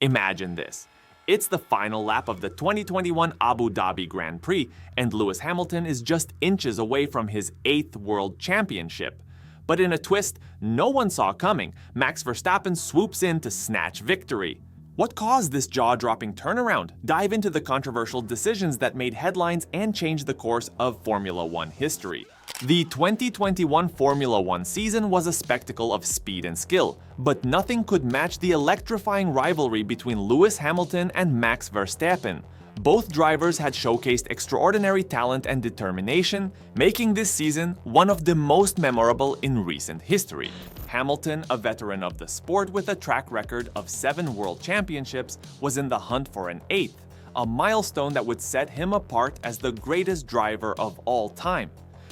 Imagine this. It's the final lap of the 2021 Abu Dhabi Grand Prix, and Lewis Hamilton is just inches away from his 8th World Championship. But in a twist no one saw coming, Max Verstappen swoops in to snatch victory. What caused this jaw-dropping turnaround? Dive into the controversial decisions that made headlines and changed the course of Formula One history. The 2021 Formula One season was a spectacle of speed and skill, but nothing could match the electrifying rivalry between Lewis Hamilton and Max Verstappen. Both drivers had showcased extraordinary talent and determination, making this season one of the most memorable in recent history. Hamilton, a veteran of the sport with a track record of 7 world championships, was in the hunt for an 8th, a milestone that would set him apart as the greatest driver of all time.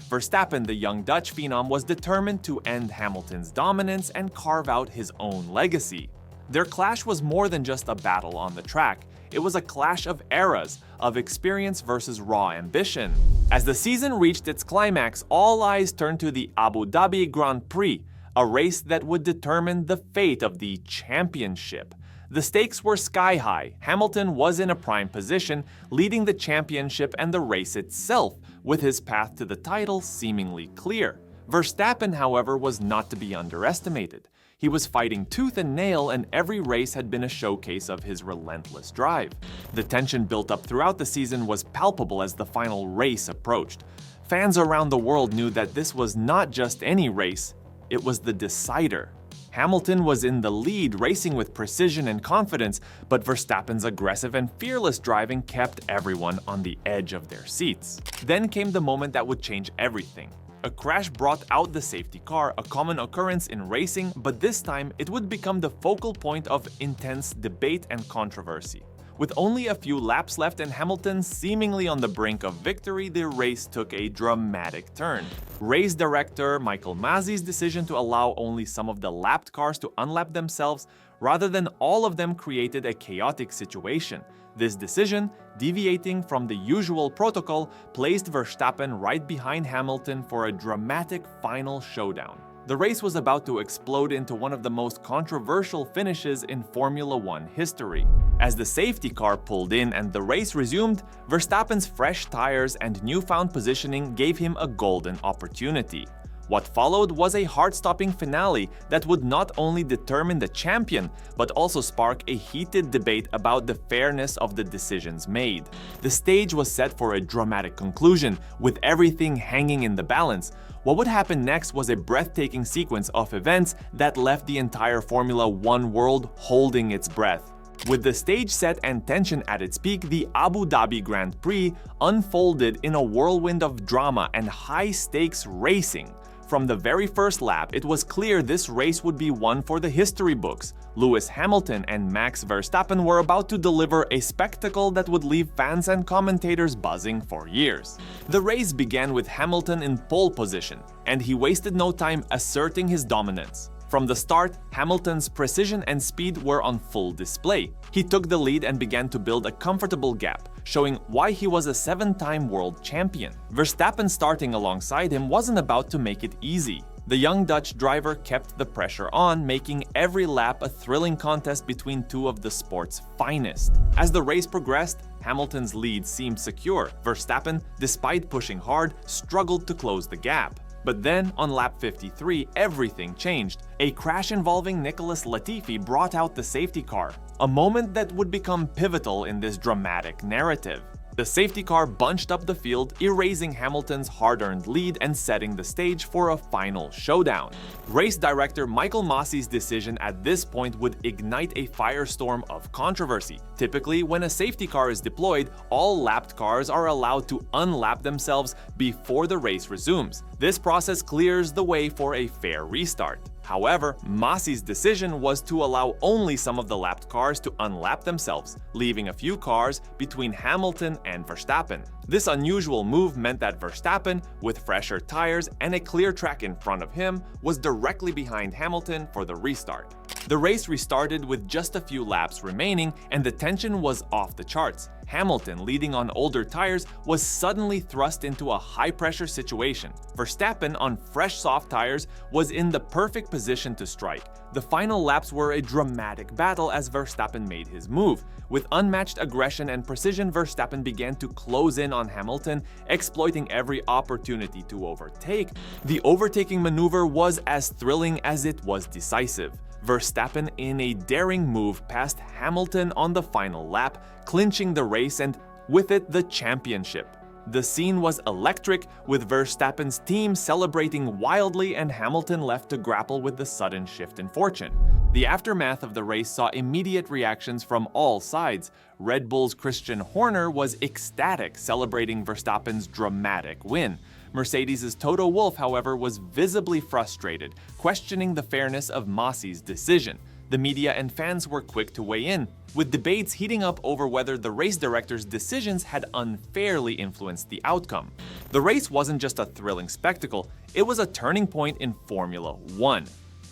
Verstappen, the young Dutch phenom, was determined to end Hamilton's dominance and carve out his own legacy. Their clash was more than just a battle on the track. It was a clash of eras, of experience versus raw ambition. As the season reached its climax, all eyes turned to the Abu Dhabi Grand Prix, a race that would determine the fate of the championship. The stakes were sky high. Hamilton was in a prime position, leading the championship and the race itself, with his path to the title seemingly clear. Verstappen, however, was not to be underestimated. He was fighting tooth and nail, and every race had been a showcase of his relentless drive. The tension built up throughout the season was palpable as the final race approached. Fans around the world knew that this was not just any race, it was the decider. Hamilton was in the lead, racing with precision and confidence, but Verstappen's aggressive and fearless driving kept everyone on the edge of their seats. Then came the moment that would change everything. A crash brought out the safety car, a common occurrence in racing, but this time it would become the focal point of intense debate and controversy. With only a few laps left and Hamilton seemingly on the brink of victory, the race took a dramatic turn. Race director Michael Masi's decision to allow only some of the lapped cars to unlap themselves rather than all of them created a chaotic situation. This decision, deviating from the usual protocol, placed Verstappen right behind Hamilton for a dramatic final showdown. The race was about to explode into one of the most controversial finishes in Formula One history. As the safety car pulled in and the race resumed, Verstappen's fresh tires and newfound positioning gave him a golden opportunity. What followed was a heart-stopping finale that would not only determine the champion, but also spark a heated debate about the fairness of the decisions made. The stage was set for a dramatic conclusion, with everything hanging in the balance. What would happen next was a breathtaking sequence of events that left the entire Formula One world holding its breath. With the stage set and tension at its peak, the Abu Dhabi Grand Prix unfolded in a whirlwind of drama and high-stakes racing. From the very first lap, it was clear this race would be one for the history books. Lewis Hamilton and Max Verstappen were about to deliver a spectacle that would leave fans and commentators buzzing for years. The race began with Hamilton in pole position, and he wasted no time asserting his dominance. From the start, Hamilton's precision and speed were on full display. He took the lead and began to build a comfortable gap, showing why he was a 7-time world champion. Verstappen starting alongside him wasn't about to make it easy. The young Dutch driver kept the pressure on, making every lap a thrilling contest between two of the sport's finest. As the race progressed, Hamilton's lead seemed secure. Verstappen, despite pushing hard, struggled to close the gap. But then, on lap 53, everything changed. A crash involving Nicholas Latifi brought out the safety car, a moment that would become pivotal in this dramatic narrative. The safety car bunched up the field, erasing Hamilton's hard-earned lead and setting the stage for a final showdown. Race director Michael Masi's decision at this point would ignite a firestorm of controversy. Typically, when a safety car is deployed, all lapped cars are allowed to unlap themselves before the race resumes. This process clears the way for a fair restart. However, Masi's decision was to allow only some of the lapped cars to unlap themselves, leaving a few cars between Hamilton and Verstappen. This unusual move meant that Verstappen, with fresher tires and a clear track in front of him, was directly behind Hamilton for the restart. The race restarted with just a few laps remaining, and the tension was off the charts. Hamilton, leading on older tires, was suddenly thrust into a high-pressure situation. Verstappen, on fresh soft tires, was in the perfect position to strike. The final laps were a dramatic battle as Verstappen made his move. With unmatched aggression and precision, Verstappen began to close in on Hamilton, exploiting every opportunity to overtake. The overtaking maneuver was as thrilling as it was decisive. Verstappen, in a daring move, passed Hamilton on the final lap, clinching the race and, with it, the championship. The scene was electric, with Verstappen's team celebrating wildly and Hamilton left to grapple with the sudden shift in fortune. The aftermath of the race saw immediate reactions from all sides. Red Bull's Christian Horner was ecstatic, celebrating Verstappen's dramatic win. Mercedes' Toto Wolff, however, was visibly frustrated, questioning the fairness of Massi's decision. The media and fans were quick to weigh in, with debates heating up over whether the race director's decisions had unfairly influenced the outcome. The race wasn't just a thrilling spectacle, it was a turning point in Formula One.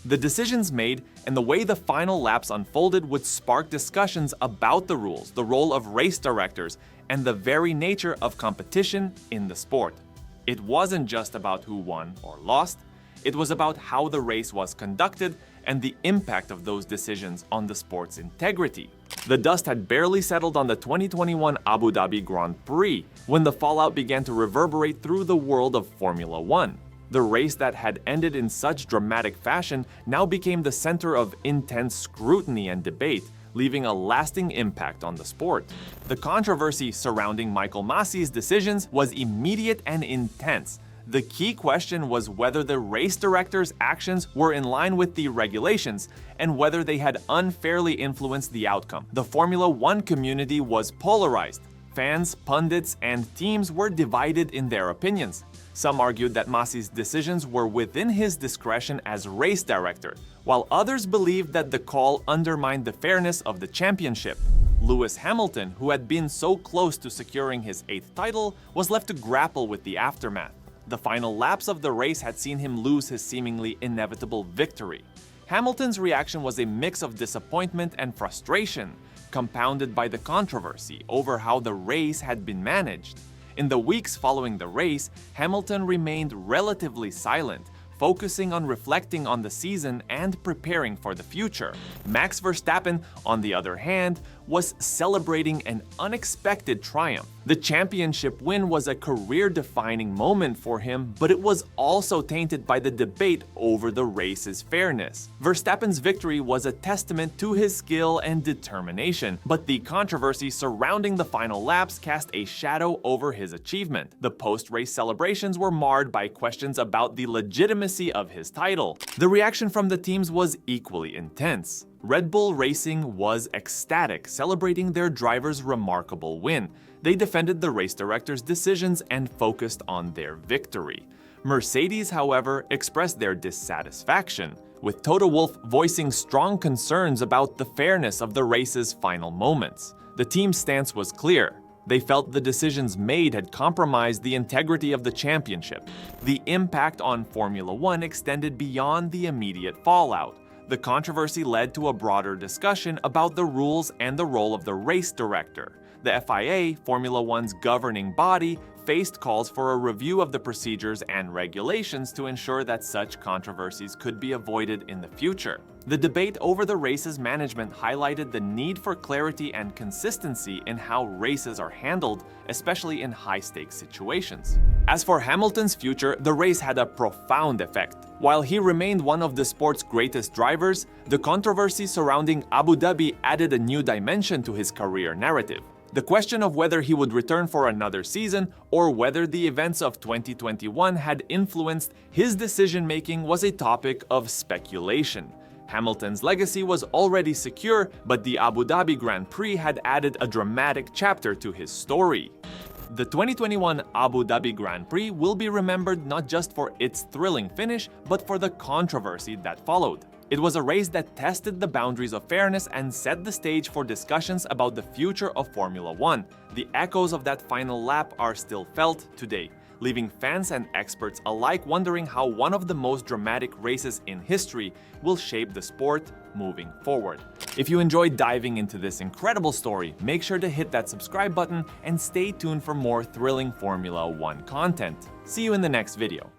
The decisions made and the way the final laps unfolded would spark discussions about the rules, the role of race directors, and the very nature of competition in the sport. It wasn't just about who won or lost, it was about how the race was conducted and the impact of those decisions on the sport's integrity. The dust had barely settled on the 2021 Abu Dhabi Grand Prix when the fallout began to reverberate through the world of Formula One. The race that had ended in such dramatic fashion now became the center of intense scrutiny and debate, leaving a lasting impact on the sport. The controversy surrounding Michael Massi's decisions was immediate and intense. The key question was whether the race director's actions were in line with the regulations and whether they had unfairly influenced the outcome. The Formula One community was polarized. Fans, pundits, and teams were divided in their opinions. Some argued that Massi's decisions were within his discretion as race director, while others believed that the call undermined the fairness of the championship. Lewis Hamilton, who had been so close to securing his 8th title, was left to grapple with the aftermath. The final laps of the race had seen him lose his seemingly inevitable victory. Hamilton's reaction was a mix of disappointment and frustration, compounded by the controversy over how the race had been managed. In the weeks following the race, Hamilton remained relatively silent, focusing on reflecting on the season and preparing for the future. Max Verstappen, on the other hand, was celebrating an unexpected triumph. The championship win was a career-defining moment for him, but it was also tainted by the debate over the race's fairness. Verstappen's victory was a testament to his skill and determination, but the controversy surrounding the final laps cast a shadow over his achievement. The post-race celebrations were marred by questions about the legitimacy of his title. The reaction from the teams was equally intense. Red Bull Racing was ecstatic, celebrating their driver's remarkable win. They defended the race director's decisions and focused on their victory. Mercedes, however, expressed their dissatisfaction, with Toto Wolff voicing strong concerns about the fairness of the race's final moments. The team's stance was clear. They felt the decisions made had compromised the integrity of the championship. The impact on Formula One extended beyond the immediate fallout. The controversy led to a broader discussion about the rules and the role of the race director. The FIA, Formula One's governing body, faced calls for a review of the procedures and regulations to ensure that such controversies could be avoided in the future. The debate over the race's management highlighted the need for clarity and consistency in how races are handled, especially in high-stakes situations. As for Hamilton's future, the race had a profound effect. While he remained one of the sport's greatest drivers, the controversy surrounding Abu Dhabi added a new dimension to his career narrative. The question of whether he would return for another season or whether the events of 2021 had influenced his decision-making was a topic of speculation. Hamilton's legacy was already secure, but the Abu Dhabi Grand Prix had added a dramatic chapter to his story. The 2021 Abu Dhabi Grand Prix will be remembered not just for its thrilling finish, but for the controversy that followed. It was a race that tested the boundaries of fairness and set the stage for discussions about the future of Formula One. The echoes of that final lap are still felt today, leaving fans and experts alike wondering how one of the most dramatic races in history will shape the sport moving forward. If you enjoyed diving into this incredible story, make sure to hit that subscribe button and stay tuned for more thrilling Formula One content. See you in the next video.